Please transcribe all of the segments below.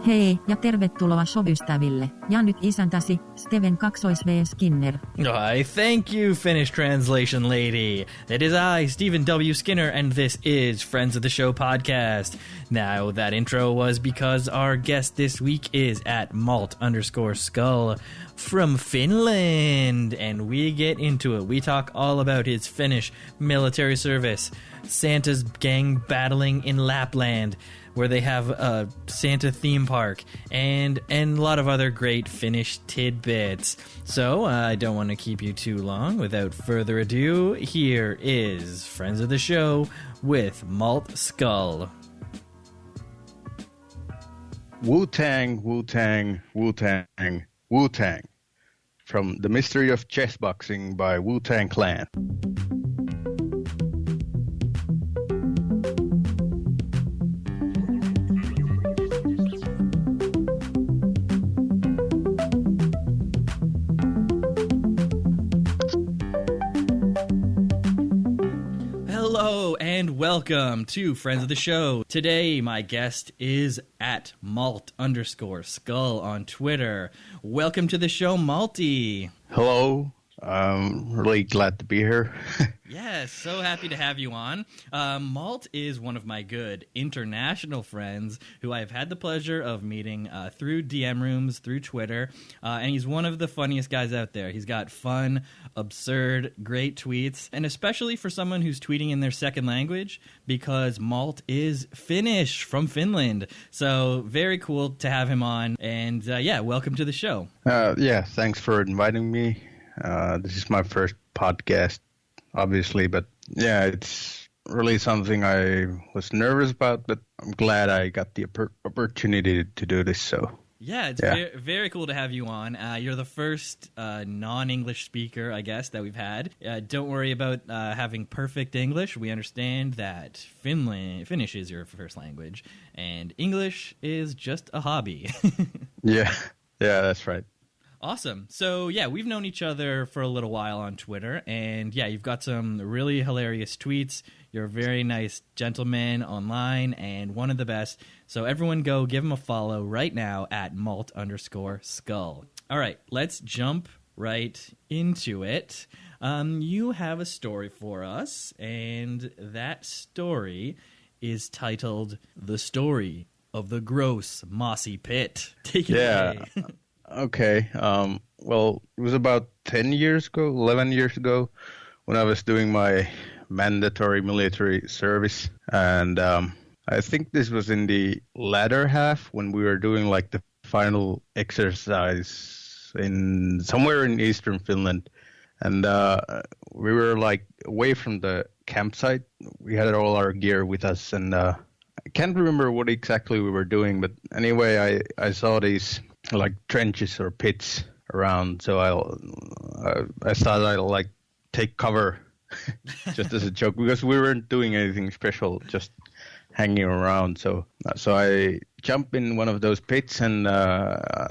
Hei ja tervetuloa showystäville. Ja nyt isäntäsi, Steven _V. Skinner. I thank you, Finnish translation lady. It is I, Stephen W. Skinner, and this is Friends of the Show podcast. Now, that intro was because our guest this week is at Malt_Skull from Finland, and we get into it. We talk all about his Finnish military service, Santa's gang battling in Lapland, where they have a Santa theme park, and a lot of other great Finnish tidbits. So, I don't want to keep you too long. Without further ado, here is Friends of the Show with Malt Skull. Wu-Tang, Wu-Tang, Wu-Tang, Wu-Tang. From The Mystery of Chessboxing by Wu-Tang Clan. And welcome to Friends of the Show. Today, my guest is at Malt_Skull on Twitter. Welcome to the show, Malty. Hello. I'm really glad to be here. Yes, so happy to have you on. Malt is one of my good international friends who I have had the pleasure of meeting through DM rooms, through Twitter, and he's one of the funniest guys out there. He's got fun, absurd, great tweets, and especially for someone who's tweeting in their second language, because Malt is Finnish from Finland. So very cool to have him on, and yeah, welcome to the show. Yeah, thanks for inviting me. This is my first podcast, obviously, but yeah, it's really something I was nervous about, but I'm glad I got the opportunity to do this. So yeah, it's very cool to have you on. You're the first non-English speaker, I guess, that we've had. Don't worry about having perfect English. We understand that Finnish is your first language, and English is just a hobby. Yeah, that's right. Awesome. So, yeah, we've known each other for a little while on Twitter, and yeah, you've got some really hilarious tweets. You're a very nice gentleman online and one of the best. So everyone go give him a follow right now at Malt_Skull. All right, let's jump right into it. You have a story for us, and that story is titled The Story of the Gross Mossy Pit. Take it away. Okay. Well, it was about 11 years ago, when I was doing my mandatory military service. And I think this was in the latter half when we were doing like the final exercise somewhere in eastern Finland. And we were like away from the campsite. We had all our gear with us, and I can't remember what exactly we were doing, but anyway, I saw these like trenches or pits around, so I thought I'd like take cover just as a joke, because we weren't doing anything special, just hanging around. So I jumped in one of those pits, and I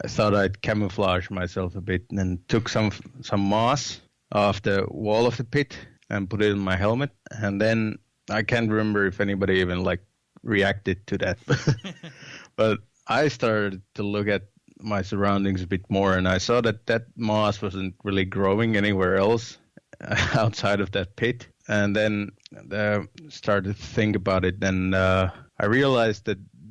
thought I'd camouflage myself a bit, and then took some moss off the wall of the pit and put it in my helmet. And then I can't remember if anybody even like reacted to that, but I started to look at my surroundings a bit more, and I saw that moss wasn't really growing anywhere else outside of that pit. And then started to think about it, and I realized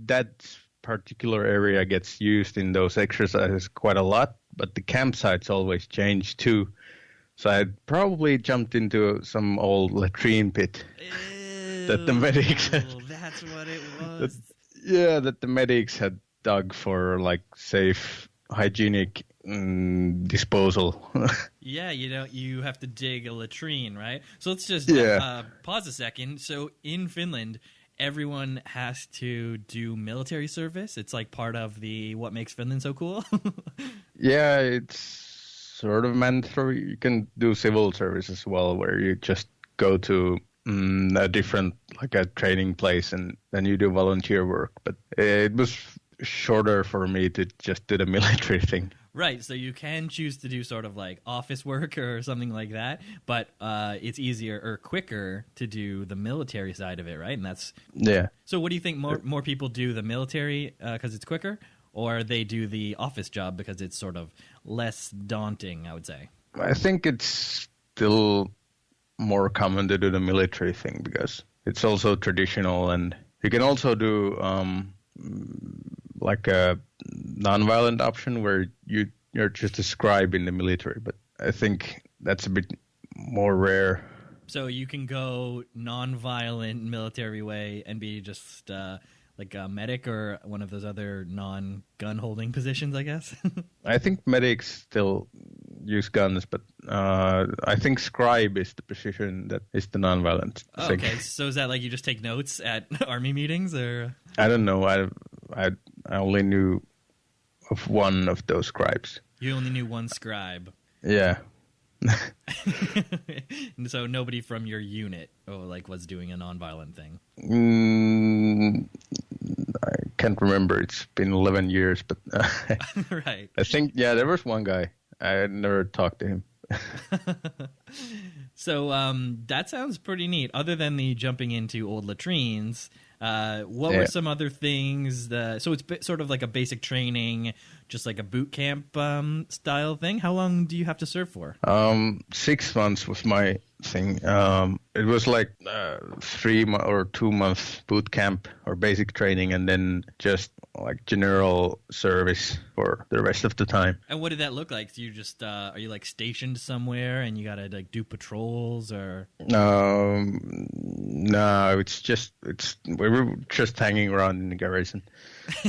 that particular area gets used in those exercises quite a lot, but the campsites always change too. So I probably jumped into some old latrine pit. That the medics had. That's what it was. That the medics had dug for like safe, hygienic disposal. Yeah, you have to dig a latrine, right? So let's just pause a second. So in Finland, everyone has to do military service. It's like part of the what makes Finland so cool. Yeah, it's sort of mandatory. You can do civil service as well, where you just go to a different, like a training place, and then you do volunteer work. But it was shorter for me to just do the military thing. Right, so you can choose to do sort of like office work or something like that, but it's easier or quicker to do the military side of it, right? And that's Yeah. So what do you think more people do the military because it's quicker, or they do the office job because it's sort of less daunting, I would say? I think it's still more common to do the military thing because it's also traditional, and you can also do like a non-violent option where you're just a scribe in the military, but I think that's a bit more rare. So you can go non-violent military way and be just like a medic or one of those other non-gun holding positions, I guess. I think medics still use guns, but I think scribe is the position that is the non-violent thing. Okay, so is that like you just take notes at army meetings, or? I don't know. I only knew of one of those scribes. You only knew one scribe. Yeah. So nobody from your unit was doing a non-violent thing. I can't remember. It's been 11 years, but right. I think there was one guy. I had never talked to him. So that sounds pretty neat. Other than the jumping into old latrines, what were some other things? So it's sort of like a basic training, just like a boot camp style thing. How long do you have to serve for? 6 months was my thing. It was like 3 or 2 months boot camp or basic training, and then just like general service for the rest of the time. And what did that look like? Do you just are you like stationed somewhere and you gotta like do patrols, or? No, we were just hanging around in the garrison.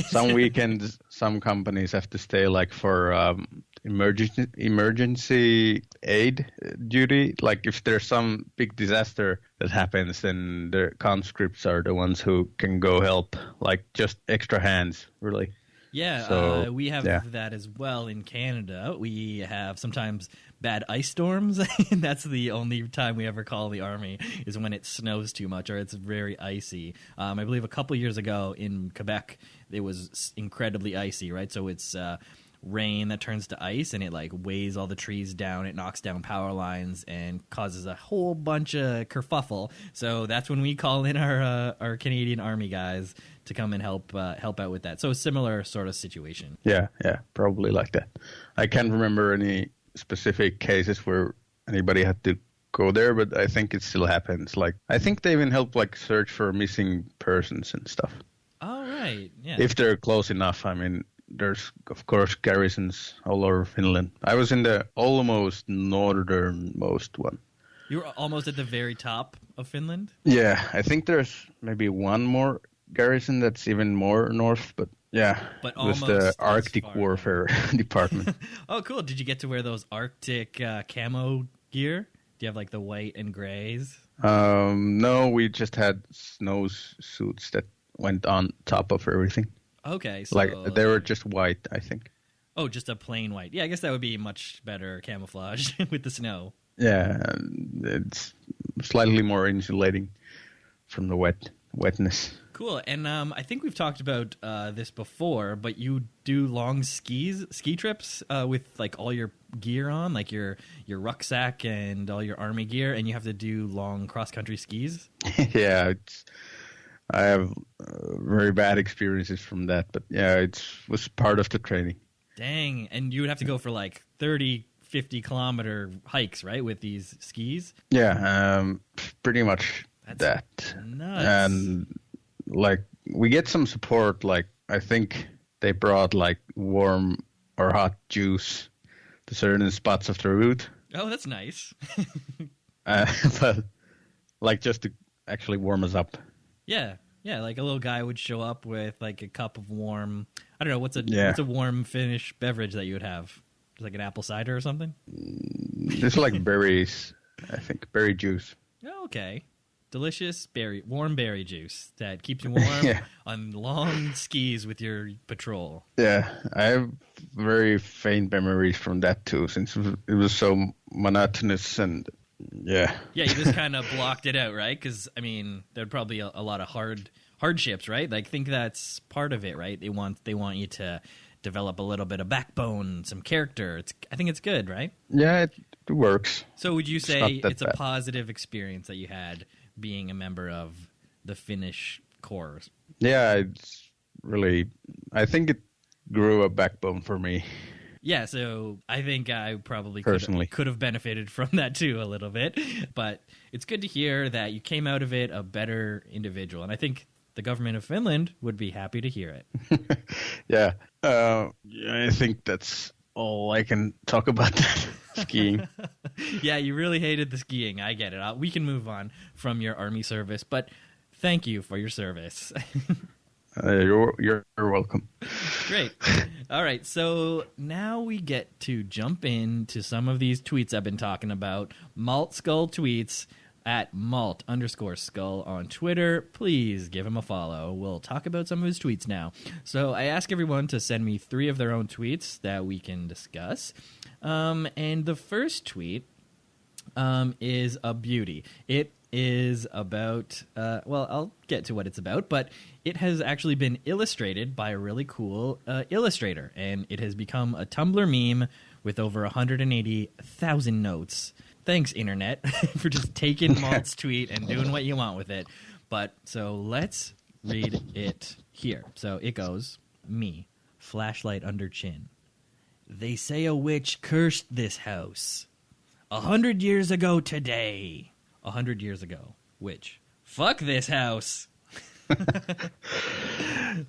Some weekends, some companies have to stay like for emergency aid duty. Like if there's some big disaster that happens, then the conscripts are the ones who can go help, like just extra hands, really. Yeah, So, we have that as well in Canada. We have sometimes bad ice storms, and that's the only time we ever call the army is when it snows too much or it's very icy. I believe a couple years ago in Quebec, it was incredibly icy, right? So it's rain that turns to ice, and it like weighs all the trees down. It knocks down power lines and causes a whole bunch of kerfuffle. So that's when we call in our Canadian Army guys to come and help out with that. So a similar sort of situation. Yeah, probably like that. I can't remember any specific cases where anybody had to go there, but I think it still happens. Like I think they even help like search for missing persons and stuff. Oh, right. Yeah. If they're close enough. I mean, there's, of course, garrisons all over Finland. I was in the almost northernmost one. You were almost at the very top of Finland? Yeah, I think there's maybe one more garrison that's even more north, but yeah, but it was the Arctic Warfare Department. Oh, cool. Did you get to wear those Arctic camo gear? Do you have like the white and grays? No, we just had snow suits that went on top of everything. Okay. So, like they were just white, I think. Oh, just a plain white. Yeah, I guess that would be much better camouflage with the snow. Yeah, it's slightly more insulating from the wetness. Cool. And I think we've talked about this before, but you do long ski trips with like all your gear on, like your rucksack and all your army gear, and you have to do long cross-country skis? Yeah, I have very bad experiences from that, but yeah, it was part of the training. Dang, and you would have to go for like 30, 50-kilometer hikes, right, with these skis? Yeah, pretty much. That's nuts. And like we get some support, like I think they brought like warm or hot juice to certain spots of the route. Oh, that's nice. But like just to actually warm us up. Yeah, like a little guy would show up with like a cup of warm, I don't know, what's a warm Finnish beverage that you would have? Just like an apple cider or something? It's like berries, I think, berry juice. Oh, okay. Delicious warm berry juice that keeps you warm on long skis with your patrol. Yeah, I have very faint memories from that too, since it was so monotonous and yeah. Yeah, you just kind of blocked it out, right? Because, I mean, there'd probably be a lot of hardships, right? Like, think that's part of it, right? They want you to develop a little bit of backbone, some character. I think it's good, right? Yeah, it works. So would you say it's a bad. positive experience that you had being a member of the Finnish core? Yeah, it's really. I think it grew a backbone for me. Yeah, so I think I probably Personally. could have benefited from that too a little bit. But it's good to hear that you came out of it a better individual. And I think the government of Finland would be happy to hear it. Yeah. I think that's all I can talk about that. Skiing. Yeah, you really hated the skiing. I get it. We can move on from your army service, but thank you for your service. You're welcome. Great. All right, so now we get to jump into some of these tweets I've been talking about. Malt Skull tweets at Malt_Skull on Twitter. Please give him a follow. We'll talk about some of his tweets now. So I ask everyone to send me 3 of their own tweets that we can discuss. And the first tweet is a beauty. It is about, I'll get to what it's about, but it has actually been illustrated by a really cool illustrator, and it has become a Tumblr meme with over 180,000 notes. Thanks, Internet, for just taking Malt's tweet and doing what you want with it. But, so let's read it here. So it goes, me, flashlight under chin. They say a witch cursed this house. 100 years ago today. 100 years ago. Witch. Fuck this house.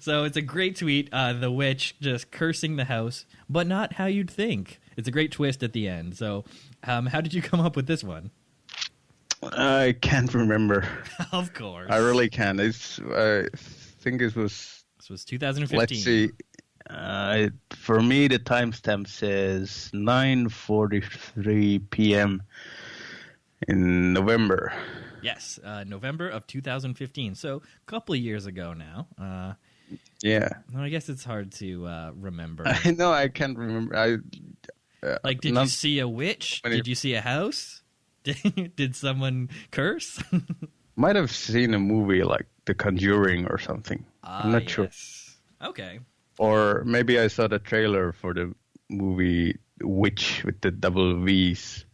So it's a great tweet. The witch just cursing the house, but not how you'd think. It's a great twist at the end. So how did you come up with this one? I can't remember. Of course. I really can't. I think it was... This was 2015. Let's see. For me, the timestamp says 9:43 p.m. in November. Yes, November of 2015. So a couple of years ago now. Yeah. Well, I guess it's hard to remember. I know, I can't remember. Did you see a witch? Did you see a house? Did someone curse? Might have seen a movie like The Conjuring or something. I'm not sure. Okay. Or maybe I saw the trailer for the movie Witch with the double V's.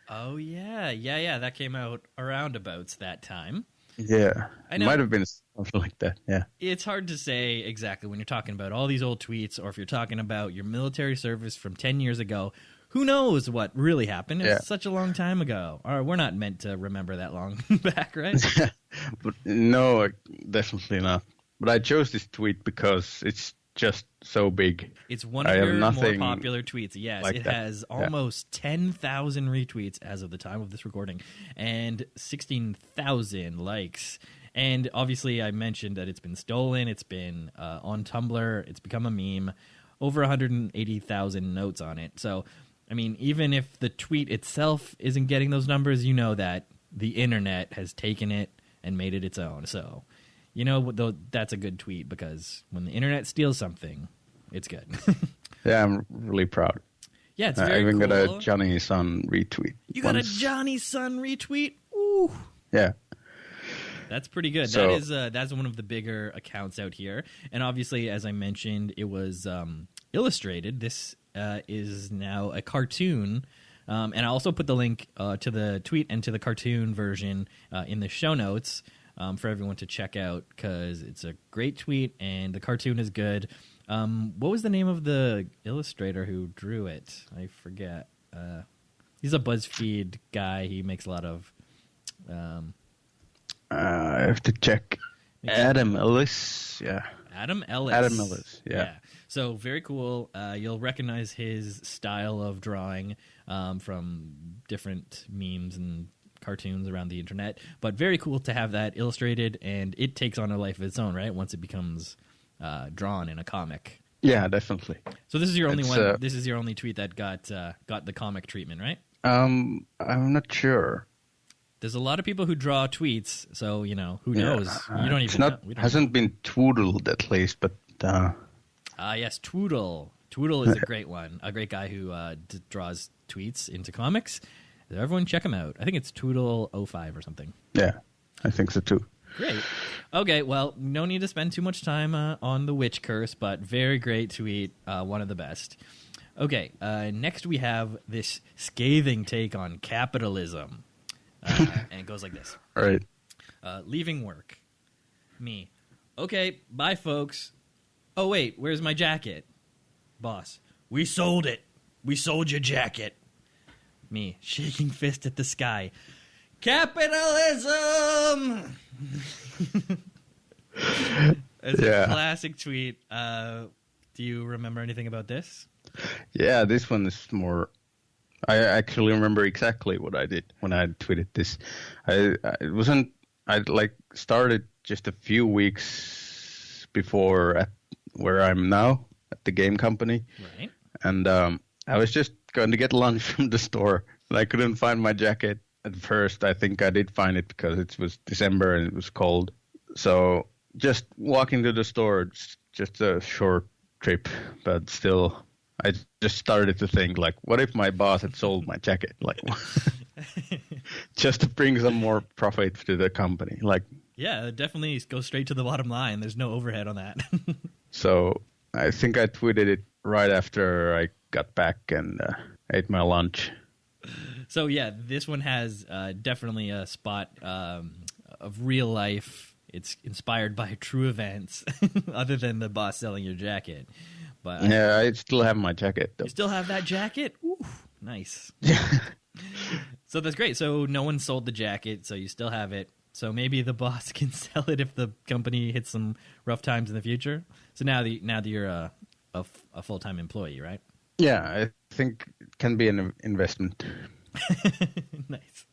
Oh, yeah. That came out around about that time. Yeah. I know. It might have been something like that, yeah. It's hard to say exactly when you're talking about all these old tweets, or if you're talking about your military service from 10 years ago. Who knows what really happened? It's such a long time ago. Or we're not meant to remember that long back, right? But no, definitely not. But I chose this tweet because it's just so big. It's one of your more popular tweets. Yes, like it that. has almost 10,000 retweets as of the time of this recording and 16,000 likes. And obviously I mentioned that it's been stolen. It's been on Tumblr. It's become a meme. Over 180,000 notes on it. So, I mean, even if the tweet itself isn't getting those numbers, you know that the internet has taken it and made it its own. So, you know, that's a good tweet, because when the internet steals something, it's good. Yeah, I'm really proud. Yeah, it's very cool. I even got a Johnny Son retweet. You got a Johnny Son retweet? Ooh. Yeah. That's pretty good. So, that's one of the bigger accounts out here. And obviously, as I mentioned, it was illustrated. This is now a cartoon. And I also put the link to the tweet and to the cartoon version in the show notes for everyone to check out, because it's a great tweet and the cartoon is good. What was the name of the illustrator who drew it? I forget. He's a BuzzFeed guy. He makes a lot of... I have to check. Adam Ellis, yeah. Adam Ellis, yeah. So very cool. You'll recognize his style of drawing from different memes and cartoons around the internet. But very cool to have that illustrated, and it takes on a life of its own, right? Once it becomes drawn in a comic. Yeah, definitely. So this is your only one. This is your only tweet that got the comic treatment, right? I'm not sure. There's a lot of people who draw tweets, so, you know, who knows? You don't even know. Hasn't been twoodled at least, but... yes, Twoodle. Twoodle is a great one. A great guy who draws tweets into comics. Everyone check him out. I think it's Twoodle05 or something. Yeah, I think so too. Great. Okay, well, no need to spend too much time on the witch curse, but very great tweet. One of the best. Okay, next we have this scathing take on capitalism. And it goes like this. All right. Leaving work. Me. Okay, bye, folks. Oh, wait, where's my jacket? Boss. We sold it. We sold your jacket. Me. Shaking fist at the sky. Capitalism! It's a classic tweet. Do you remember anything about this? Yeah, this one is more... I actually remember exactly what I did when I tweeted this. I started just a few weeks before at where I'm now at the game company. Right. And I was just going to get lunch from the store. And I couldn't find my jacket at first. I think I did find it because it was December and it was cold. So just walking to the store, it's just a short trip, but still... I just started to think, like, what if my boss had sold my jacket? Like, just to bring some more profit to the company. Like, yeah, definitely go straight to the bottom line. There's no overhead on that. So I think I tweeted it right after I got back and ate my lunch. So, yeah, this one has definitely a spot of real life. It's inspired by true events, other than the boss selling your jacket. But yeah, I still have my jacket, though. You still have that jacket? Ooh, nice. So that's great. So no one sold the jacket, so you still have it. So maybe the boss can sell it if the company hits some rough times in the future. So now that you're a full-time employee, right? Yeah, I think it can be an investment. Nice.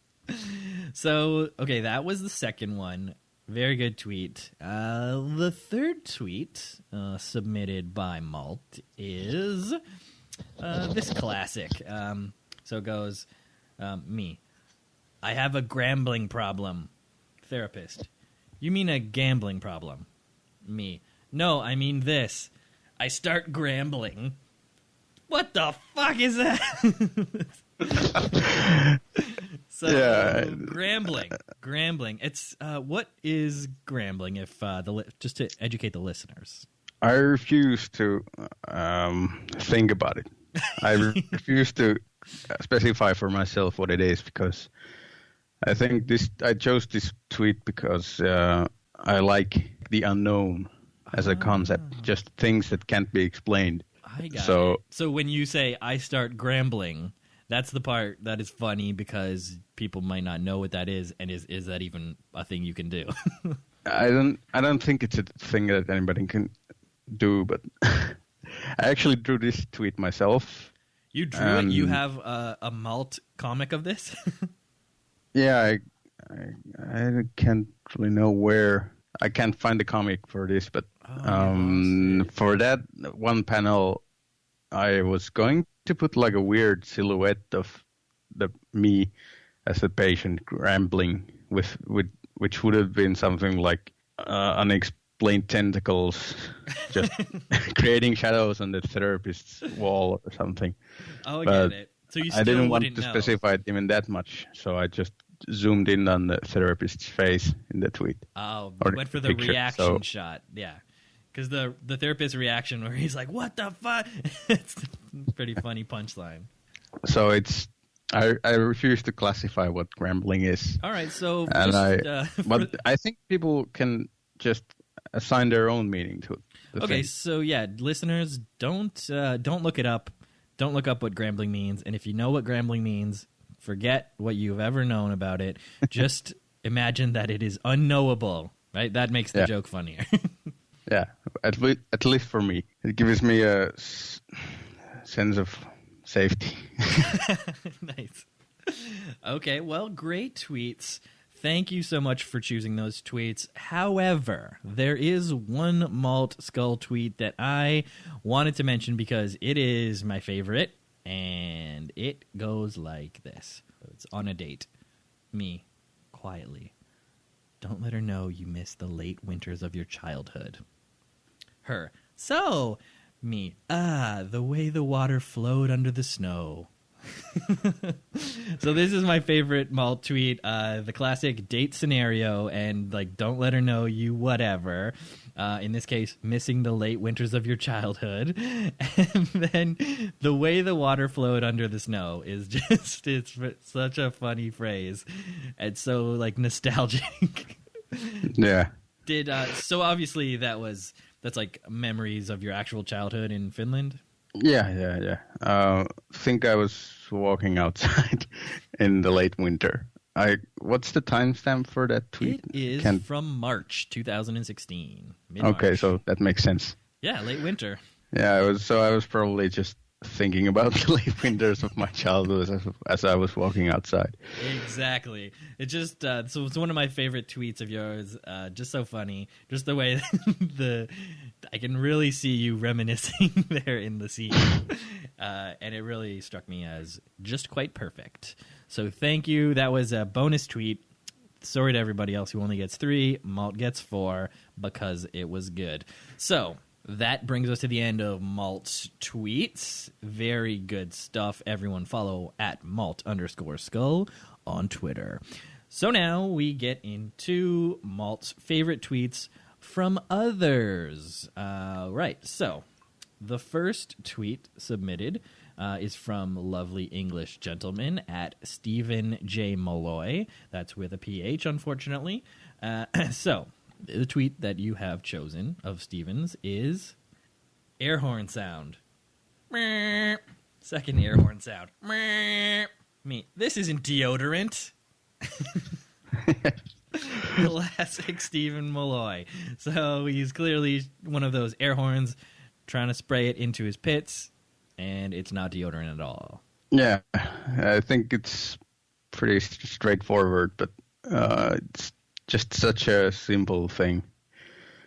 So, okay, that was the second one. Very good tweet. The third tweet submitted by Malt is this classic. So it goes, me. I have a grambling problem. Therapist. You mean a gambling problem? Me. No, I mean this. I start grambling. What the fuck is that? So, yeah. Grambling. It's what is grambling? If just to educate the listeners, I refuse to think about it. I refuse to specify for myself what it is because I think I chose this tweet because I like the unknown as a concept, just things that can't be explained. I got it. So when you say I start grambling, that's the part that is funny because people might not know what that is, and is that even a thing you can do? I don't think it's a thing that anybody can do, but I actually drew this tweet myself. You drew it? You have a Malt comic of this? Yeah, I can't really know where. I can't find the comic for this, but for that one panel, I was going to put like a weird silhouette of me as a patient grambling with which would have been something like unexplained tentacles just creating shadows on the therapist's wall or something. Oh, I get it. So you still I didn't want to know. specify it even that much, so I just zoomed in on the therapist's face in the tweet. Oh, you went for the picture, reaction shot. Yeah. Because the therapist's reaction where he's like, what the fuck? It's a pretty funny punchline. So I refuse to classify what grambling is. All right, so but I think people can just assign their own meaning to it. Okay, so yeah, listeners, don't look it up. Don't look up what grambling means, and if you know what grambling means, forget what you've ever known about it. Just imagine that it is unknowable, right? That makes the joke funnier. Yeah, at least for me. It gives me a sense of safety. Nice. Okay, well, great tweets. Thank you so much for choosing those tweets. However, there is one Malt Skull tweet that I wanted to mention because it is my favorite, and it goes like this. It's on a date. Me, quietly. Don't let her know you miss the late winters of your childhood. Her. So, me. The way the water flowed under the snow. So this is my favorite Malt tweet, the classic date scenario, and like, don't let her know you whatever. In this case, missing the late winters of your childhood. And then the way the water flowed under the snow is just, it's such a funny phrase. It's so like nostalgic. Yeah. So obviously that's like memories of your actual childhood in Finland. Yeah. Think I was walking outside in the late winter. What's the timestamp for that tweet? It is from March 2016. Mid-March. Okay, so that makes sense. Yeah, late winter. Yeah, I was probably just thinking about the late winters of my childhood as I was walking outside. Exactly. It just so it's one of my favorite tweets of yours. Just so funny. Just the way I can really see you reminiscing there in the scene, and it really struck me as just quite perfect. So thank you. That was a bonus tweet. Sorry to everybody else who only gets 3. Malt gets 4 because it was good. So that brings us to the end of Malt's tweets. Very good stuff. Everyone follow at Malt_Skull on Twitter. So now we get into Malt's favorite tweets from others. Right. So the first tweet submitted is from lovely English gentleman at Stephen J. Malloy. That's with a PH, unfortunately. So the tweet that you have chosen of Stephen's is air horn sound. Second air horn sound. Me. This isn't deodorant. Classic Stephen Malloy. So he's clearly one of those air horns trying to spray it into his pits, and it's not deodorant at all. Yeah, I think it's pretty straightforward, but it's just such a simple thing.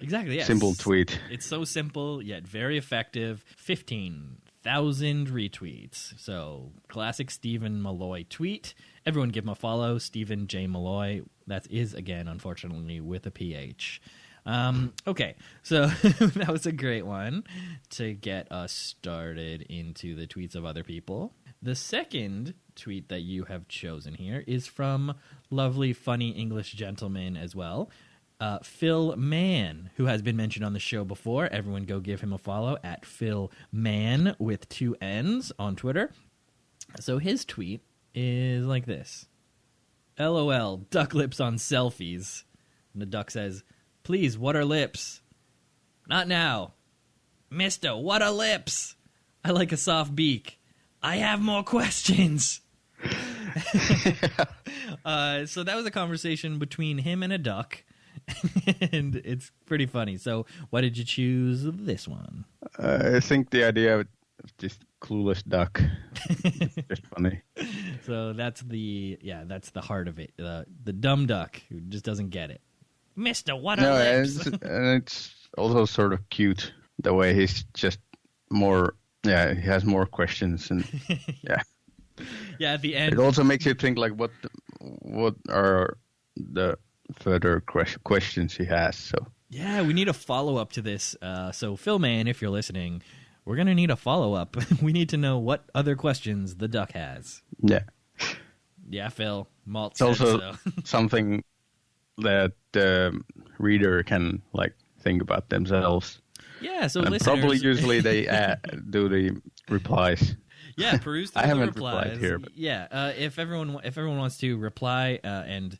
Exactly, yes. Simple tweet. It's so simple, yet very effective. 15,000 retweets. So, classic Stephen Malloy tweet. Everyone give him a follow. Stephen J. Malloy. That is, again, unfortunately, with a PH. Okay, so that was a great one to get us started into the tweets of other people. The second tweet that you have chosen here is from lovely, funny English gentleman as well, Phil Mann, who has been mentioned on the show before. Everyone go give him a follow at Phil Mann with 2 N's on Twitter. So his tweet is like this. LOL, duck lips on selfies. And the duck says, please, what are lips? Not now. Mister, what are lips? I like a soft beak. I have more questions. So that was a conversation between him and a duck. And it's pretty funny. So why did you choose this one? I think the idea of just clueless duck is just funny. So that's the heart of it. The dumb duck who just doesn't get it. Mister, what are lips? And it's also sort of cute the way he's just more. Yeah, he has more questions and yeah. Yeah, at the end, it also makes you think like what are the further questions he has. So yeah, we need a follow up to this. So Phil Mann, if you're listening, we're gonna need a follow up. We need to know what other questions the duck has. Yeah, Phil. Malt. It's also something that the reader can like think about themselves. Yeah, so and listeners... probably usually they do the replies. Yeah, peruse through I haven't the replies. replied here, but... Yeah, if everyone wants to reply and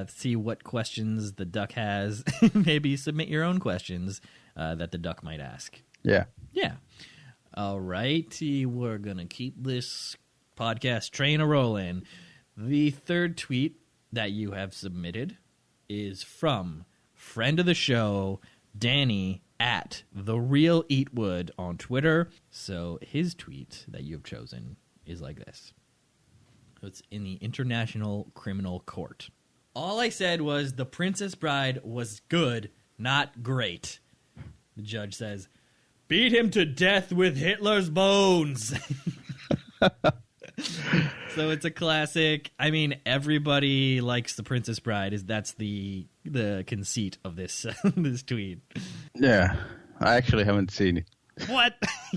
see what questions the duck has, maybe submit your own questions that the duck might ask. Yeah. All righty, we're gonna keep this podcast train a rolling. The third tweet that you have submitted is from friend of the show, Danny at The Real Eatwood on Twitter. So his tweet that you have chosen is like this. It's in the International Criminal Court. All I said was The Princess Bride was good, not great. The judge says, beat him to death with Hitler's bones. So it's a classic. I mean, everybody likes The Princess Bride. That's the conceit of this this tweet. Yeah, I actually haven't seen it. What?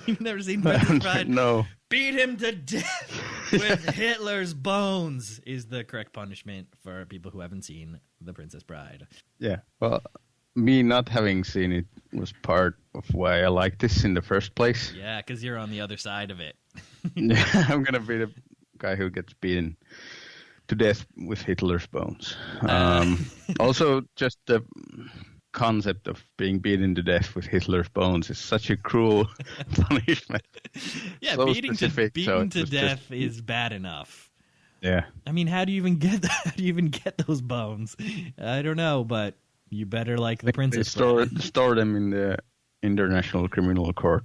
You've never seen Princess Bride? No. Beat him to death with Hitler's bones is the correct punishment for people who haven't seen The Princess Bride. Yeah, well, me not having seen it was part of why I like this in the first place. Yeah, because you're on the other side of it. Yeah, I'm going to be the guy who gets beaten to death with Hitler's bones. Also, just the concept of being beaten to death with Hitler's bones is such a cruel punishment. Yeah, So beating specific, to death is bad enough. Yeah. I mean, how do you even get that? How do you even get those bones? I don't know, but you better like the Princess Bride. Bride. Store them in the International Criminal Court.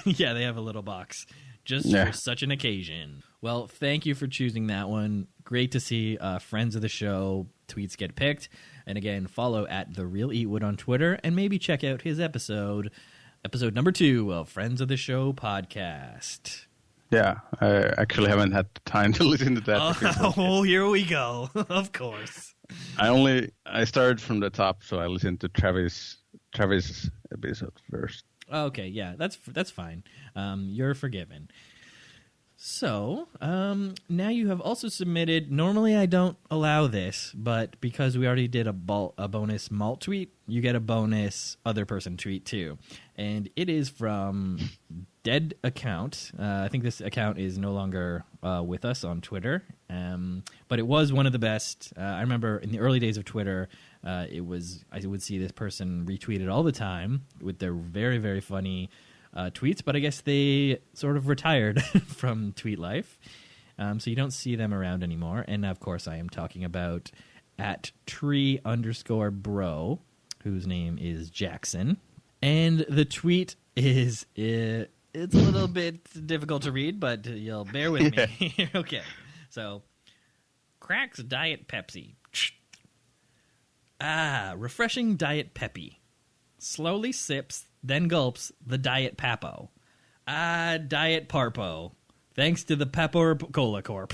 Yeah, they have a little box just for such an occasion. Well, thank you for choosing that one. Great to see friends of the show tweets get picked. And again, follow at The Real Eatwood on Twitter and maybe check out his episode number 2 of Friends of the Show podcast. Yeah, I actually haven't had time to listen to that. Oh, here we go. Of course. I started from the top, so I listened to Travis' episode first. Okay, yeah, that's fine. You're forgiven. So, now you have also submitted, normally I don't allow this, but because we already did a bonus Malt Tweet, you get a bonus other person tweet too. And it is from Dead Account. I think this account is no longer with us on Twitter, but it was one of the best. I remember in the early days of Twitter, I would see this person retweeted all the time with their very, very funny tweets, but I guess they sort of retired from tweet life, so you don't see them around anymore. And of course, I am talking about at @tree_bro, whose name is Jackson. And the tweet is it's a little bit difficult to read, but you'll bear with me. Okay, so cracks Diet Pepsi. Refreshing Diet Peppy. Slowly sips, then gulps the Diet Papo. Diet Parpo. Thanks to the Papo Cola Corp.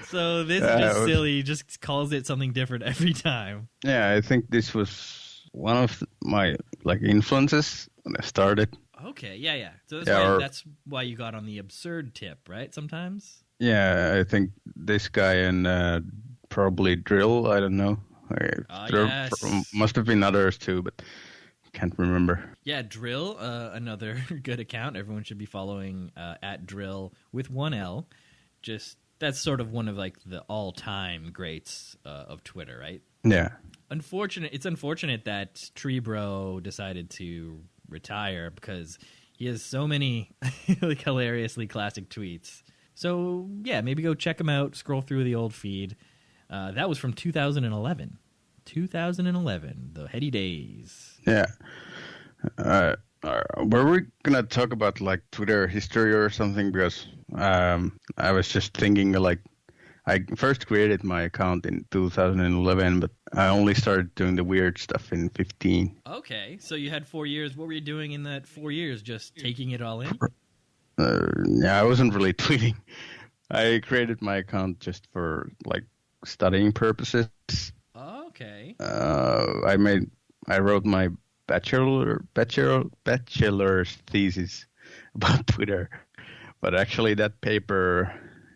So this is just silly. He just calls it something different every time. Yeah, I think this was one of my influences when I started. Okay, yeah. So that's why you got on the absurd tip, right? Sometimes. Yeah, I think this guy and probably Drill. I don't know. Yes. Must have been others too, but can't remember. Yeah, Drill, another good account. Everyone should be following at Drill with 1 L. That's sort of one of the all-time greats of Twitter, right? Yeah. It's unfortunate that Tree Bro decided to retire because he has so many hilariously classic tweets. So yeah, maybe go check him out. Scroll through the old feed. That was from 2011. 2011, the heady days. Yeah. Were we going to talk about Twitter history or something? Because I was just thinking I first created my account in 2011, but I only started doing the weird stuff in 15. Okay, so you had 4 years. What were you doing in that 4 years? Just taking it all in? Yeah, I wasn't really tweeting. I created my account just for studying purposes. Okay. I wrote my bachelor's thesis about Twitter, but actually that paper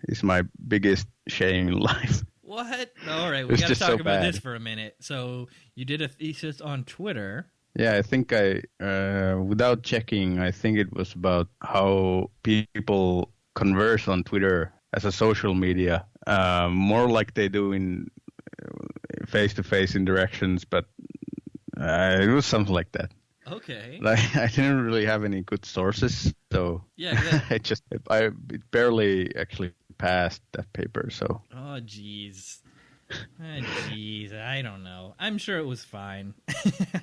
is my biggest shame in life. What? All right, we got to talk about this for a minute. So you did a thesis on Twitter. Yeah, I think without checking, I think it was about how people converse on Twitter as a social media, more like they do in face-to-face interactions, but it was something like that. Okay. I didn't really have any good sources, so yeah. it barely actually passed that paper. So. Oh jeez. I don't know. I'm sure it was fine.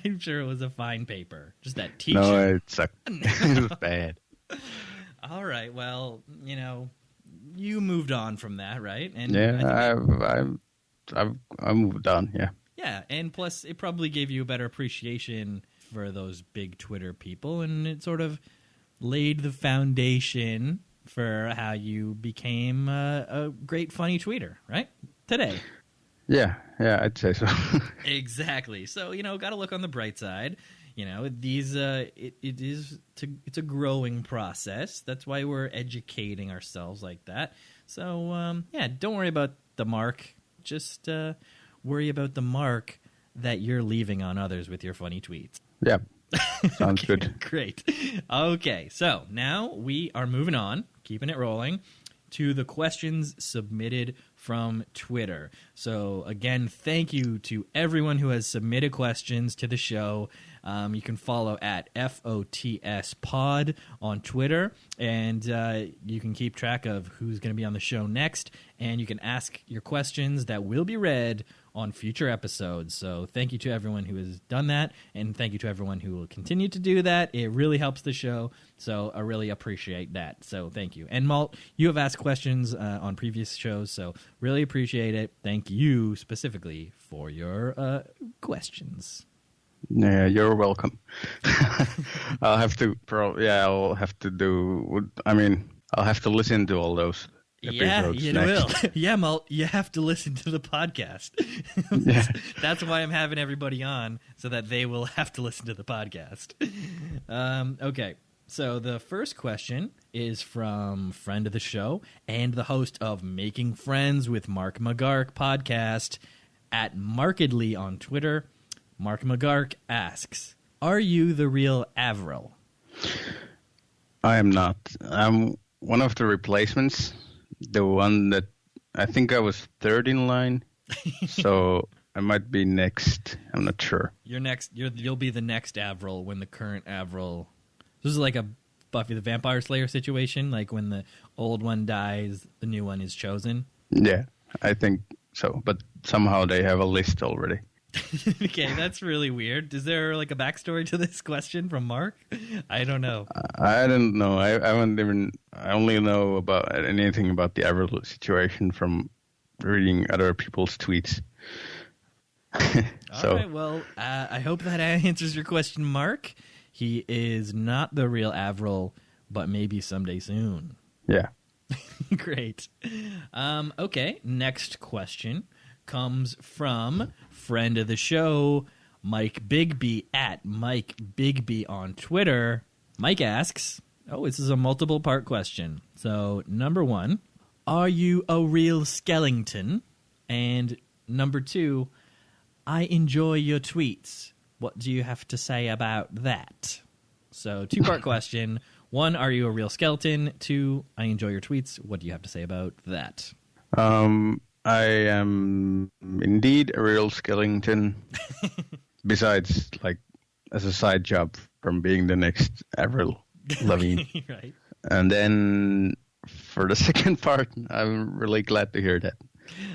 I'm sure it was a fine paper. Just that teacher. No, it sucked. It was bad. All right. Well, you moved on from that, right? And yeah, I moved on. Yeah. Yeah, and plus it probably gave you a better appreciation for those big Twitter people, and it sort of laid the foundation for how you became a great funny tweeter, right? Today. Yeah, I'd say so. Exactly. So, got to look on the bright side. these it's a growing process. That's why we're educating ourselves like that. So don't worry about the mark. Just worry about the mark that you're leaving on others with your funny tweets. Yeah. Sounds good. Great. Okay, so now we are moving on, keeping it rolling, to the questions submitted from Twitter. So again, thank you to everyone who has submitted questions to the show. You can follow at FOTS Pod on Twitter, and you can keep track of who's going to be on the show next, and you can ask your questions that will be read on future episodes. So thank you to everyone who has done that, and thank you to everyone who will continue to do that. It really helps the show, so I really appreciate that. So thank you. And Malt, you have asked questions on previous shows, so really appreciate it. Thank you specifically for your questions. Yeah, you're welcome. I'll have to listen to all those episodes. Yeah, you next. will. Yeah, Malt, you have to listen to the podcast. Yeah. That's why I'm having everybody on, so that they will have to listen to the podcast. Okay, so the first question is from friend of the show and the host of Making Friends with Mark McGark podcast at Markedly on Twitter. Mark McGark asks, "Are you the real Avril?" I am not. I'm one of the replacements. The one that I think I was third in line, so I might be next. I'm not sure. You're next. You'll be the next Avril when the current Avril. This is like a Buffy the Vampire Slayer situation. Like when the old one dies, the new one is chosen. Yeah, I think so. But somehow they have a list already. Okay, that's really weird. Is there like a backstory to this question from Mark? I don't know. I don't know. I only know about anything about the Avril situation from reading other people's tweets. All right, well, I hope that answers your question, Mark. He is not the real Avril, but maybe someday soon. Yeah. Great. Okay, next question comes from friend of the show, Mike Bigby at Mike Bigby on Twitter. Mike asks, this is a multiple part question. So, number 1, are you a real skeleton? And number 2, I enjoy your tweets. What do you have to say about that? So, 2-part question. 1, are you a real skeleton? 2, I enjoy your tweets. What do you have to say about that? I am indeed a real skeleton. Besides, like, as a side job from being the next Avril Lavigne. Right. And then for the second part, I'm really glad to hear that.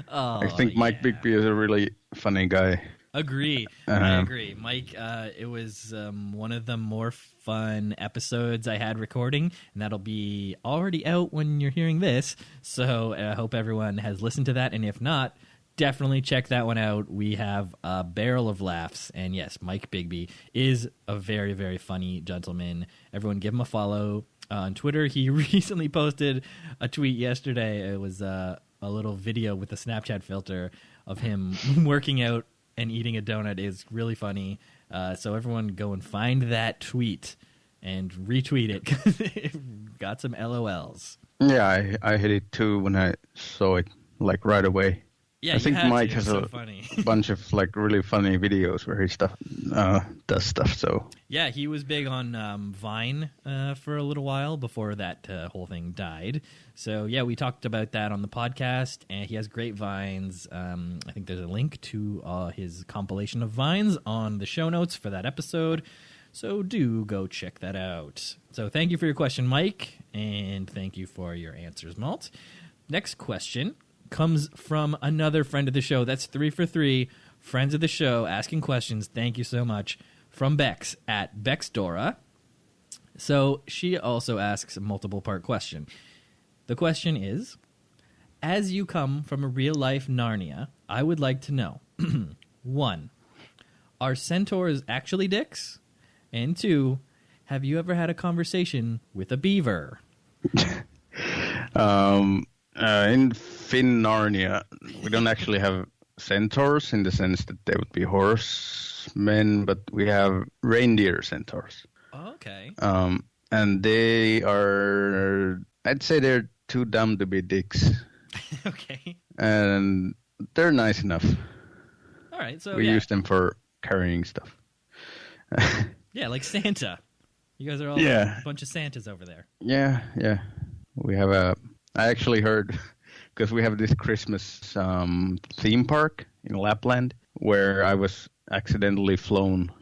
Oh, I think Mike Bigby is a really funny guy. Agree. I agree. Mike, it was one of the more fun episodes I had recording, and that'll be already out when you're hearing this. So I hope everyone has listened to that, and if not, definitely check that one out. We have a barrel of laughs, and yes, Mike Bigby is a very, very funny gentleman. Everyone give him a follow on Twitter. He recently posted a tweet yesterday. It was a little video with a Snapchat filter of him working out and eating a donut. Is really funny. So everyone go and find that tweet and retweet it because it got some LOLs. Yeah, I hit it too when I saw it, like, right away. Yeah, I think Mike has a funny. bunch of, like, really funny videos where he does stuff. So yeah, he was big on Vine for a little while before that whole thing died. So yeah, we talked about that on the podcast, and he has great Vines. I think there's a link to his compilation of Vines on the show notes for that episode. So do go check that out. So thank you for your question, Mike, and thank you for your answers, Malt. Next question comes from another friend of the show. That's 3 for 3 friends of the show asking questions. Thank you so much. From Bex at Bexdora. So she also asks a multiple part question. The question is, as you come from a real life Narnia, I would like to know 1, are centaurs actually dicks? And 2, have you ever had a conversation with a beaver? In Finn Narnia, we don't actually have centaurs in the sense that they would be horsemen, but we have reindeer centaurs. Oh, okay. And they are, I'd say they're too dumb to be dicks. Okay. And they're nice enough. All right, so we use them for carrying stuff. Yeah, like Santa. You guys are all a bunch of Santas over there. Yeah. We have I actually heard, because we have this Christmas theme park in Lapland where I was accidentally flown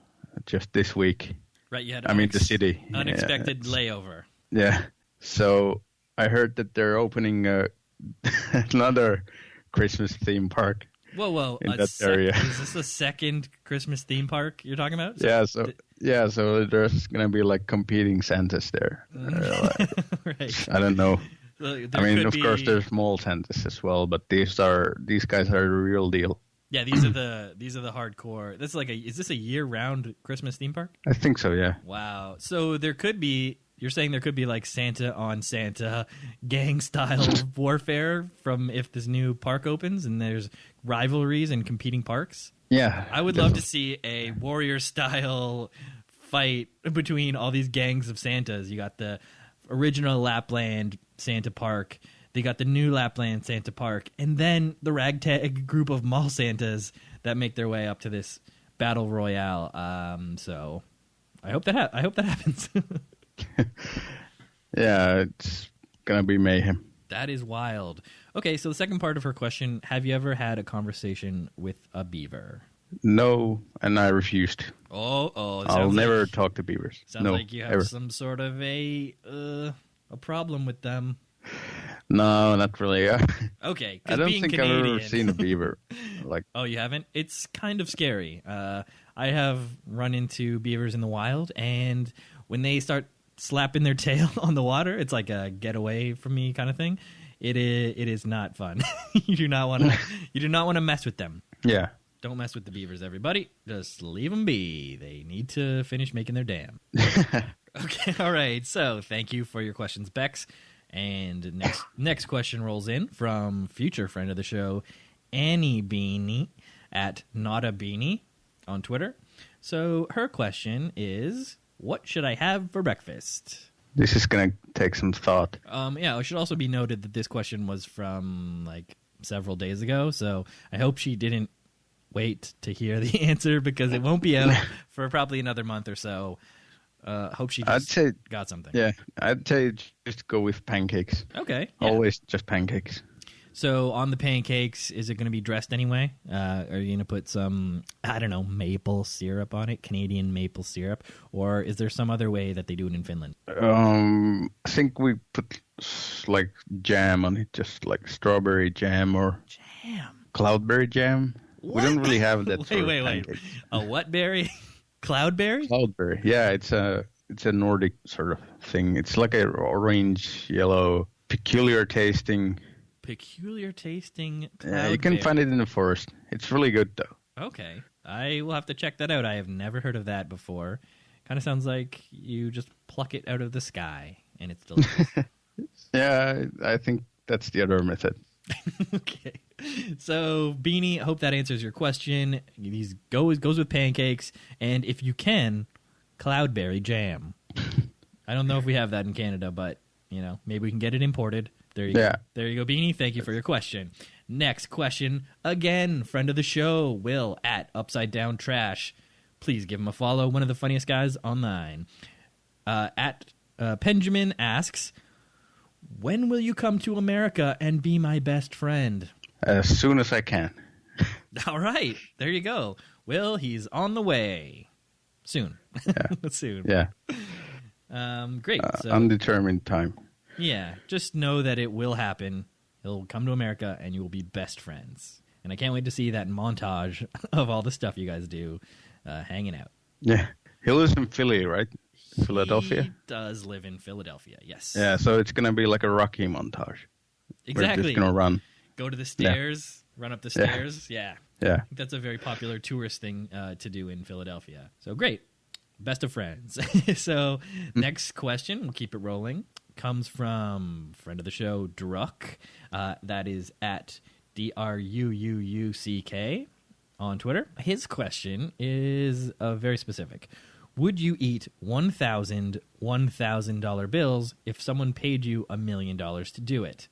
just this week. Right, you had the city. Unexpected layover. Yeah. So I heard that they're opening another Christmas theme park. Whoa! In that area. Is this the second Christmas theme park you're talking about? So there's gonna be like competing Santas there. Right. I don't know. Of course, there's small Santas as well, but these guys are the real deal. Yeah, these are the hardcore. Is this a year-round Christmas theme park? I think so. Yeah. Wow. So you're saying there could be like Santa on Santa gang style warfare from if this new park opens and there's rivalries and competing parks? Yeah. I would love to see a warrior style fight between all these gangs of Santas. You got the original Lapland Santa Park, they got the new Lapland Santa Park, and then the ragtag group of mall Santas that make their way up to this battle royale. So I hope that happens. Yeah, it's gonna be mayhem. That is wild. Okay, so the second part of her question: have you ever had a conversation with a beaver? No, and I refused. I'll never talk to beavers. Sounds like you have some sort of a problem with them. No, not really. Okay, I don't think Canadian, I've ever seen a beaver. Oh, you haven't? It's kind of scary. I have run into beavers in the wild, and when they start slapping their tail on the water, it's like a get away from me kind of thing. It is not fun. You do not want to mess with them. Yeah. Don't mess with the beavers, everybody. Just leave them be. They need to finish making their dam. Okay, all right. So thank you for your questions, Bex. And next question rolls in from future friend of the show, Annie Beanie at Not a Beanie on Twitter. So her question is, what should I have for breakfast? This is going to take some thought. Yeah, it should also be noted that this question was from like several days ago, so I hope she didn't wait to hear the answer because it won't be out for probably another month or so. Hope she just got something. Yeah, I'd say just go with pancakes. Okay. Yeah. Always just pancakes. So on the pancakes, is it going to be dressed anyway? Are you going to put some, I don't know, maple syrup on it, Canadian maple syrup? Or is there some other way that they do it in Finland? I think we put like jam on it, just like strawberry jam or cloudberry jam. What? We don't really have that sort of pancake. A what berry? Cloudberry? Cloudberry. Yeah, it's a Nordic sort of thing. It's like a orange, yellow, peculiar tasting cloudberry. Yeah, you can find it in the forest. It's really good, though. Okay. I will have to check that out. I have never heard of that before. Kind of sounds like you just pluck it out of the sky, and it's delicious. Yeah, I think that's the other method. Okay. So, Beanie, I hope that answers your question. These goes with pancakes, and if you can, cloudberry jam. I don't know if we have that in Canada, but, maybe we can get it imported. There you go. There you go, Beanie. Thank you for your question. Next question, again, friend of the show, Will at Upside Down Trash. Please give him a follow. One of the funniest guys online. Benjamin asks, when will you come to America and be my best friend? As soon as I can. All right. There you go. Will, he's on the way. Soon. Yeah. Soon. Yeah. Great. So, undetermined time. Yeah. Just know that it will happen. He'll come to America and you will be best friends. And I can't wait to see that montage of all the stuff you guys do hanging out. Yeah. He lives in Philly, right? Philadelphia? He does live in Philadelphia, yes. Yeah, so it's going to be like a Rocky montage. Exactly. We're just going to run. Go to the stairs, run up the stairs. Yeah. Yeah. I think that's a very popular tourist thing to do in Philadelphia. So great. Best of friends. So next question, we'll keep it rolling, comes from friend of the show, Druck. That is at DRUUUCK on Twitter. His question is very specific. Would you eat $1,000 bills if someone paid you $1 million to do it?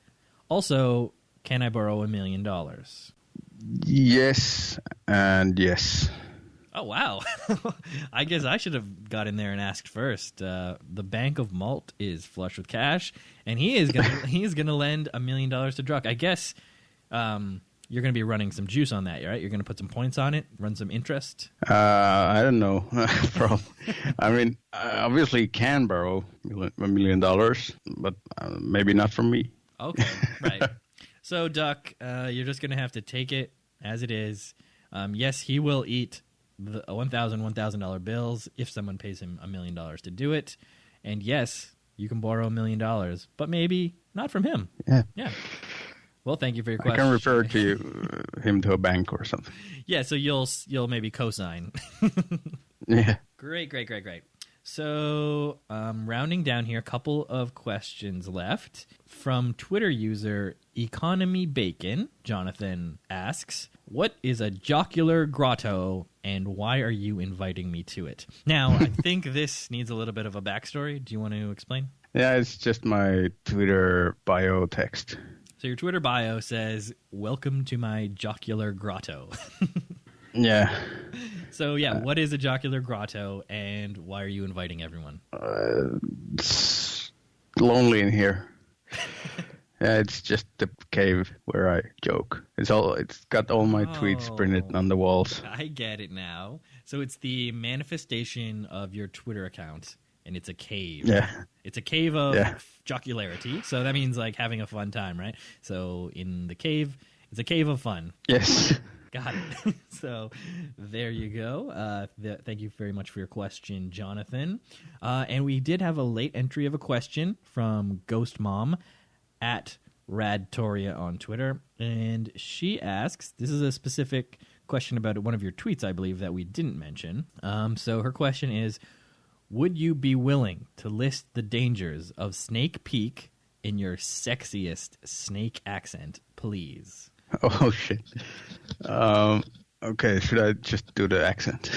Also, can I borrow $1 million? Yes and yes. Oh, wow. I guess I should have got in there and asked first. The Bank of Malt is flush with cash, and he is gonna lend $1 million to Druck. I guess you're going to be running some juice on that, right? You're going to put some points on it, run some interest? I don't know. I mean, obviously you can borrow $1 million, but maybe not from me. Okay, right. So, Duck, you're just going to have to take it as it is. Yes, he will eat the $1,000 bills if someone pays him $1 million to do it. And yes, you can borrow $1 million, but maybe not from him. Yeah. Well, thank you for your question. I can refer him to a bank or something. Yeah, so you'll maybe co-sign. Yeah. Great. So, rounding down here, a couple of questions left. From Twitter user Economy Bacon, Jonathan asks, what is a jocular grotto and why are you inviting me to it? Now, I think this needs a little bit of a backstory. Do you want to explain? Yeah, it's just my Twitter bio text. So your Twitter bio says, welcome to my jocular grotto. Yeah. So, yeah, what is a jocular grotto and why are you inviting everyone? It's lonely in here. Yeah, it's just the cave where I joke. It's got all my tweets printed on the walls. I get it now. So it's the manifestation of your Twitter account, and it's a cave. Yeah. It's a cave of jocularity. So that means like having a fun time, right? So in the cave, it's a cave of fun. Yes. Got it. So there you go. Thank you very much for your question, Jonathan. And we did have a late entry of a question from Ghost Mom at Radtoria on Twitter. And she asks, this is a specific question about one of your tweets, I believe, that we didn't mention. So her question is, would you be willing to list the dangers of Snake Peak in your sexiest snake accent, please? Oh, shit. Okay, should I just do the accent?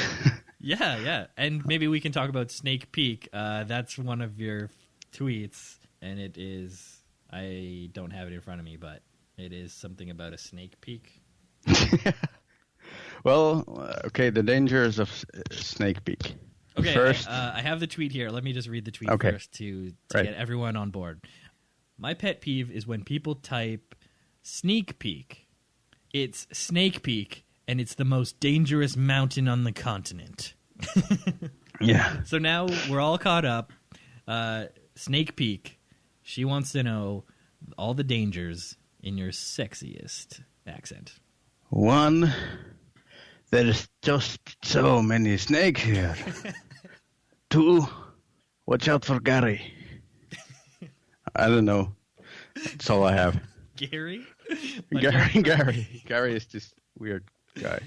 Yeah. And maybe we can talk about Snake Peak. That's one of your tweets, and it is... I don't have it in front of me, but it is something about a snake peak. Well, okay, the dangers of Snake Peak. Okay, first, I have the tweet here. Let me just read the tweet first to get everyone on board. My pet peeve is when people type sneak peek. It's Snake Peak, and it's the most dangerous mountain on the continent. Yeah. So now we're all caught up. Snake Peak. She wants to know all the dangers in your sexiest accent. 1, there's just so many snakes here. 2, watch out for Gary. I don't know. That's all I have. Gary? Gary is this weird guy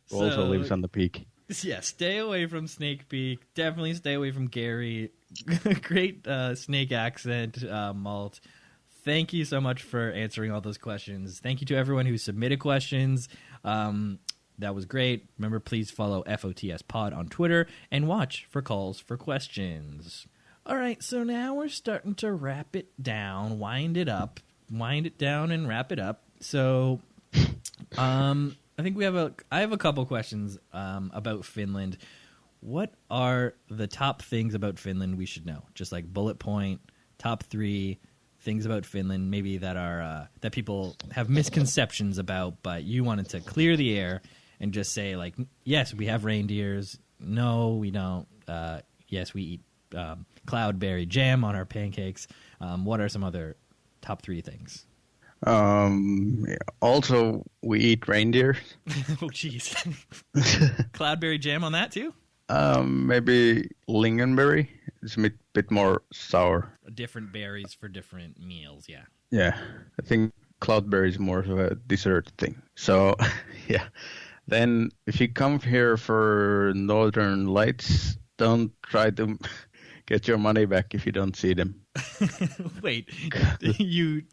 who also lives on the peak. Yeah, stay away from Snake Peak. Definitely stay away from Gary. Great snake accent, Malt. Thank you so much for answering all those questions. Thank you to everyone who submitted questions. That was great. Remember, please follow FOTS Pod on Twitter and watch for calls for questions. All right, so now we're starting to wrap it down, wind it down and wrap it up. So, I think I have a couple questions about Finland. What are the top things about Finland we should know? Just like bullet point, top 3 things about Finland, maybe that are that people have misconceptions about, but you wanted to clear the air and just say like, yes, we have reindeers. No, we don't. Yes, we eat cloudberry jam on our pancakes. What are some other top 3 things? Also, we eat reindeer. Oh, jeez. Cloudberry jam on that, too? Maybe lingonberry. It's a bit more sour. Different berries for different meals, yeah. Yeah, I think cloudberry is more of a dessert thing. So, yeah. Then, if you come here for Northern Lights, don't try to get your money back if you don't see them. Wait,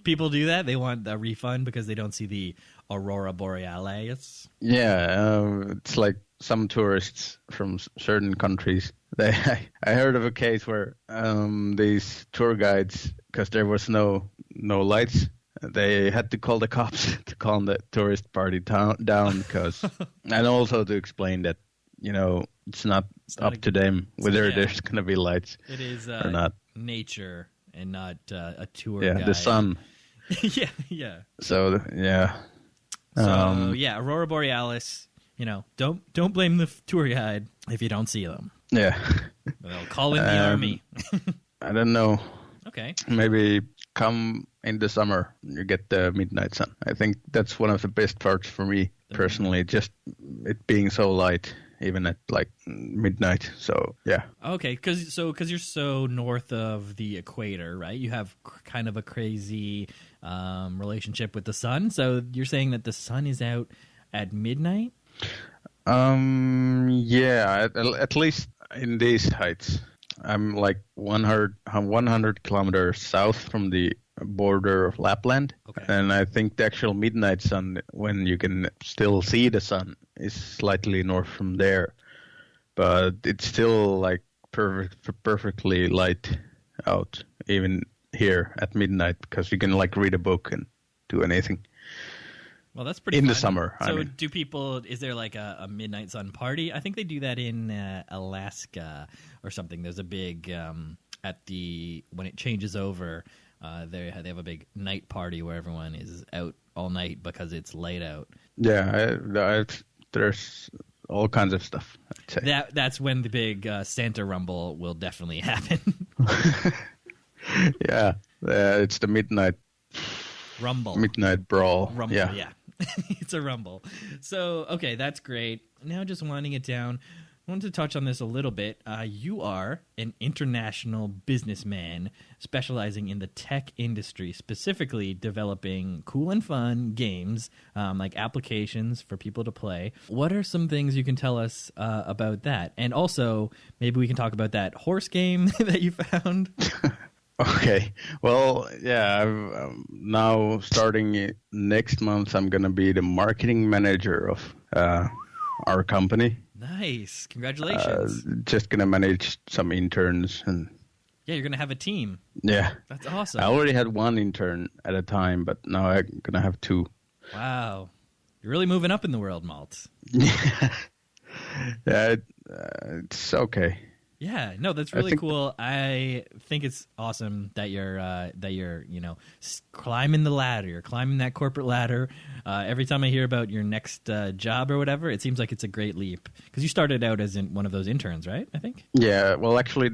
people do that? They want a refund because they don't see the Aurora Borealis. Yeah, it's like some tourists from certain countries. I heard of a case where these tour guides, because there was no lights, they had to call the cops to calm the tourist party down because, and also to explain that, it's not up to them whether there's going to be lights it is, or not. Nature and not a tour guide. The sun. yeah. So, yeah. So, Aurora Borealis, don't blame the tour guide if you don't see them. Yeah. They'll call in the army. I don't know. Okay. Maybe come in the summer, you get the midnight sun. I think that's one of the best parts for me personally, just it being so light, even at like midnight. So, yeah. Okay, because you're so north of the equator, right? You have kind of a crazy relationship with the sun. So you're saying that the sun is out at midnight? Yeah, at least in these heights. I'm like 100 kilometers south from the border of Lapland. Okay. And I think the actual midnight sun, when you can still see the sun, is slightly north from there. But it's still like perfectly light out, even here at midnight, because you can like read a book and do anything. Well, that's pretty in fun. The summer. So is there like a midnight sun party? I think they do that in Alaska or something. There's a big, when it changes over, they have a big night party where everyone is out all night because it's light out. Yeah, there's all kinds of stuff, I'd say. That's when the big Santa Rumble will definitely happen. Yeah, it's the midnight Rumble. Midnight brawl. Rumble, yeah. It's a rumble. So, okay, that's great. Now just winding it down, I wanted to touch on this a little bit. You are an international businessman specializing in the tech industry, specifically developing cool and fun games, like applications for people to play. What are some things you can tell us about that? And also, maybe we can talk about that horse game that you found. Okay. Well, yeah, now starting next month, I'm going to be the marketing manager of our company. Nice. Congratulations. Just going to manage some interns. And yeah, you're going to have a team. Yeah. That's awesome. I already had one intern at a time, but now I'm going to have two. Wow. You're really moving up in the world, Malt. Yeah, it's okay. Yeah, no, that's really cool. I think it's awesome that you're climbing the ladder. You're climbing that corporate ladder. Every time I hear about your next job or whatever, it seems like it's a great leap because you started out as one of those interns, right? I think. Yeah, well, actually,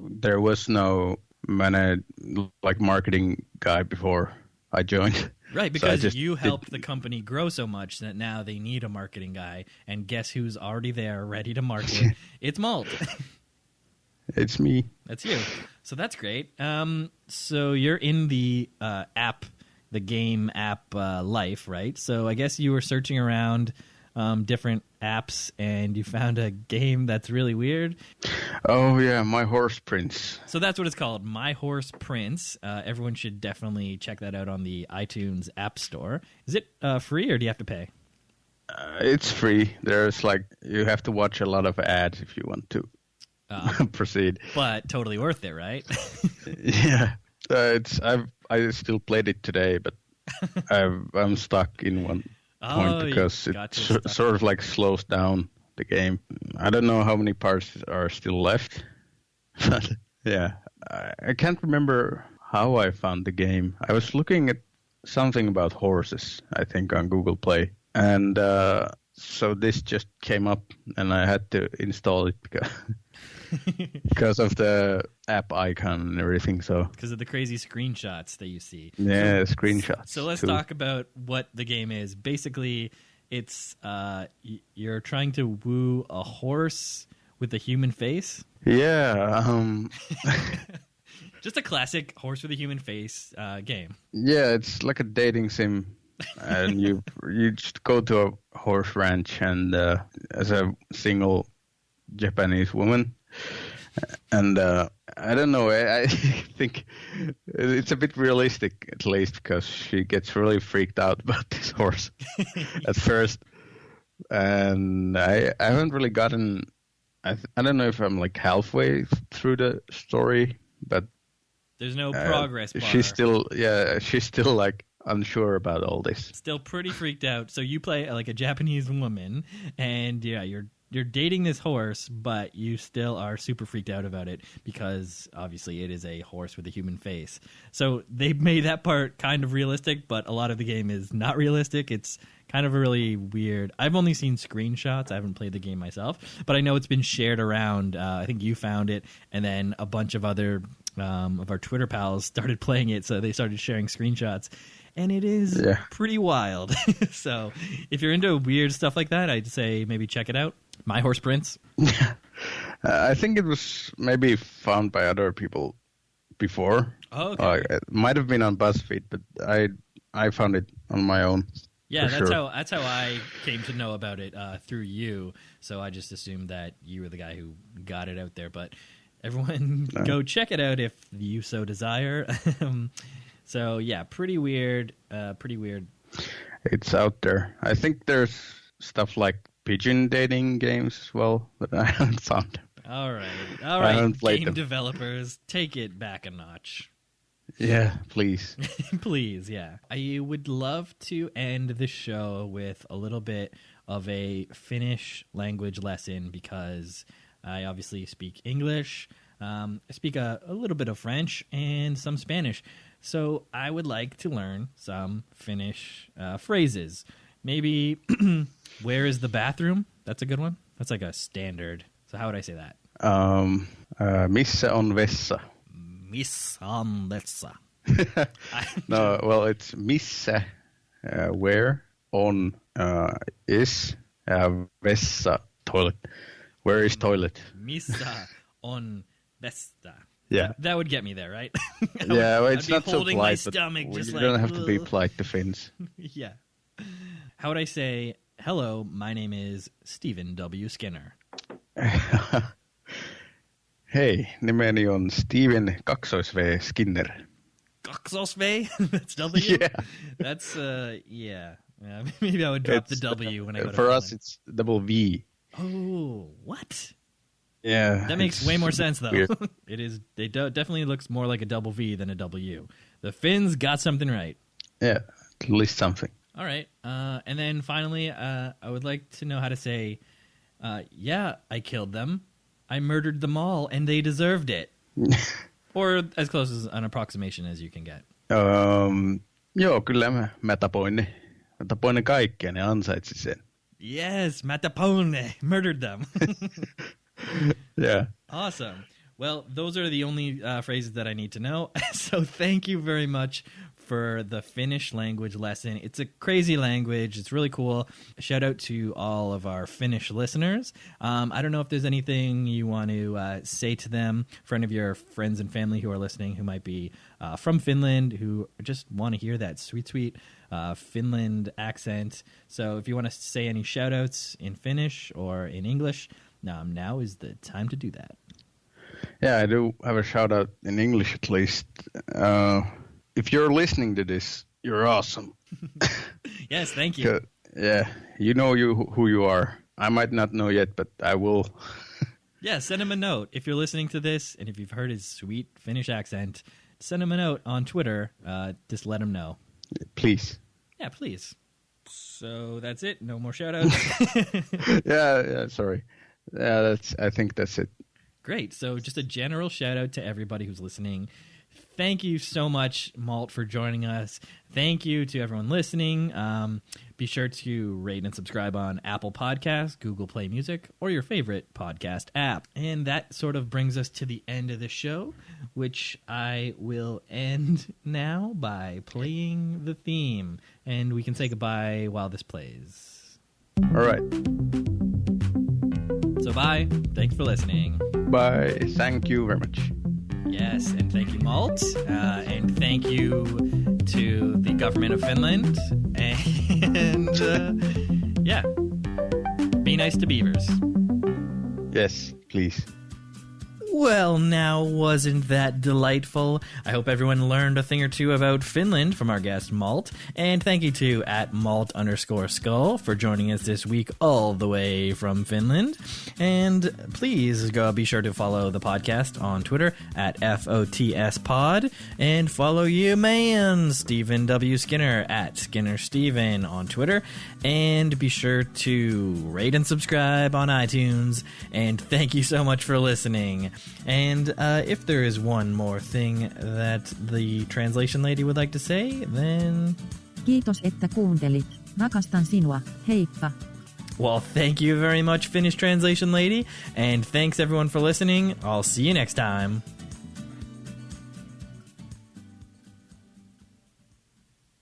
there was no marketing guy before I joined. Right, because you helped the company grow so much that now they need a marketing guy. And guess who's already there, ready to market? It's Malt. It's me. That's you. So that's great. So you're in the game app life, right? So I guess you were searching around different apps and you found a game that's really weird. Oh, yeah, My Horse Prince. So that's what it's called, My Horse Prince. Everyone should definitely check that out on the iTunes App Store. Is it free or do you have to pay? It's free. There's you have to watch a lot of ads if you want to. Proceed, but totally worth it, right? Yeah, I still played it today, but I'm stuck in one point because it sort of slows down the game. I don't know how many parts are still left, but yeah, I can't remember how I found the game. I was looking at something about horses, I think, on Google Play, and so this just came up, and I had to install it because of the app icon and everything. So because of the crazy screenshots that you see. Yeah, screenshots. So let's talk about what the game is. Basically, it's you're trying to woo a horse with a human face. Yeah. Just a classic horse with a human face game. Yeah, it's like a dating sim. And you just go to a horse ranch and as a single Japanese woman, and I don't know. I think it's a bit realistic, at least, because she gets really freaked out about this horse at first. And I haven't really gotten... I don't know if I'm like halfway through the story, but... There's no progress bar. She's still like unsure about all this. Still pretty freaked out. So you play like a Japanese woman, and yeah, you're dating this horse, but you still are super freaked out about it because obviously it is a horse with a human face. So they made that part kind of realistic, but a lot of the game is not realistic. It's kind of a really weird... I've only seen screenshots. I haven't played the game myself, but I know it's been shared around. I think you found it, and then a bunch of other of our Twitter pals started playing it, so they started sharing screenshots. And it is pretty wild. So if you're into weird stuff like that, I'd say maybe check it out. My Horse Prince. I think it was maybe found by other people before. Oh, okay. It might have been on BuzzFeed, but I found it on my own. Yeah, that's how I came to know about it through you. So I just assumed that you were the guy who got it out there. But everyone go check it out if you so desire. So yeah, pretty weird. It's out there. I think there's stuff like pigeon dating games as well, but I haven't found them. All right. Game developers, take it back a notch. Yeah, please. Please, yeah. I would love to end the show with a little bit of a Finnish language lesson because I obviously speak English. I speak a little bit of French and some Spanish. So I would like to learn some Finnish phrases. Maybe, where is the bathroom? That's a good one. That's like a standard. So how would I say that? Missä on vessa? Missä on vessa? No, well, it's missä, where, on, is, vessa, toilet. Where is toilet? Missä on vessa. Yeah. That would get me there, right? It's not so polite, my but stomach, you just don't have to be polite to Finns. Yeah. How would I say, hello, my name is Stephen W. Skinner? Hei, nimeni on Steven Kaksois-V Skinner. Kaksois-V? That's W? Yeah. That's, yeah. Maybe I would drop the W when I go to For Finland. us, it's double V. Oh, what? Yeah. That makes way more sense, though. Weird. It is. It definitely looks more like a double V than a W. The Finns got something right. Yeah, at least something. All right. And then finally, I would like to know how to say, yeah, I killed them. I murdered them all, and they deserved it. Or as close as an approximation as you can get. Joo, kyllä mä tapoin ne. Mä tapoin ne kaikki ja ne ansaitsi sen. Yes, mä tapoin ne. Murdered them. Yeah. Awesome. Well, those are the only phrases that I need to know. So thank you very much for the Finnish language lesson. It's a crazy language. It's really cool. Shout out to all of our Finnish listeners. I don't know if there's anything you want to say to them, for any of your friends and family who are listening who might be from Finland, who just want to hear that sweet, sweet Finland accent. So if you want to say any shout outs in Finnish or in English, now is the time to do that. Yeah, I do have a shout out in English at least. If you're listening to this, you're awesome. Yes, thank you. Yeah, you know who you are. I might not know yet, but I will. Yeah, send him a note. If you're listening to this, and if you've heard his sweet Finnish accent, send him a note on Twitter. Just let him know. Please. Yeah, please. So that's it. No more shout-outs. Yeah, sorry. Yeah, I think that's it. Great. So just a general shout-out to everybody who's listening. Thank you so much, Malt, for joining us. Thank you to everyone listening. Be sure to rate and subscribe on Apple Podcasts, Google Play Music, or your favorite podcast app. And that sort of brings us to the end of the show, which I will end now by playing the theme. And we can say goodbye while this plays. All right. So bye. Thanks for listening. Bye. Thank you very much. Yes, and thank you, Malt. And thank you to the government of Finland. And, yeah, be nice to beavers. Yes, please. Well, now, wasn't that delightful? I hope everyone learned a thing or two about Finland from our guest Malt. And thank you to @Malt_Skull for joining us this week all the way from Finland. And please be sure to follow the podcast on Twitter @FOTS Pod. And follow you, man, Stephen W. Skinner @SkinnerSteven on Twitter. And be sure to rate and subscribe on iTunes. And thank you so much for listening. And if there is one more thing that the translation lady would like to say, then... Kiitos, että kuuntelit. Rakastan sinua. Heippa. Well, thank you very much, Finnish translation lady. And thanks everyone for listening. I'll see you next time.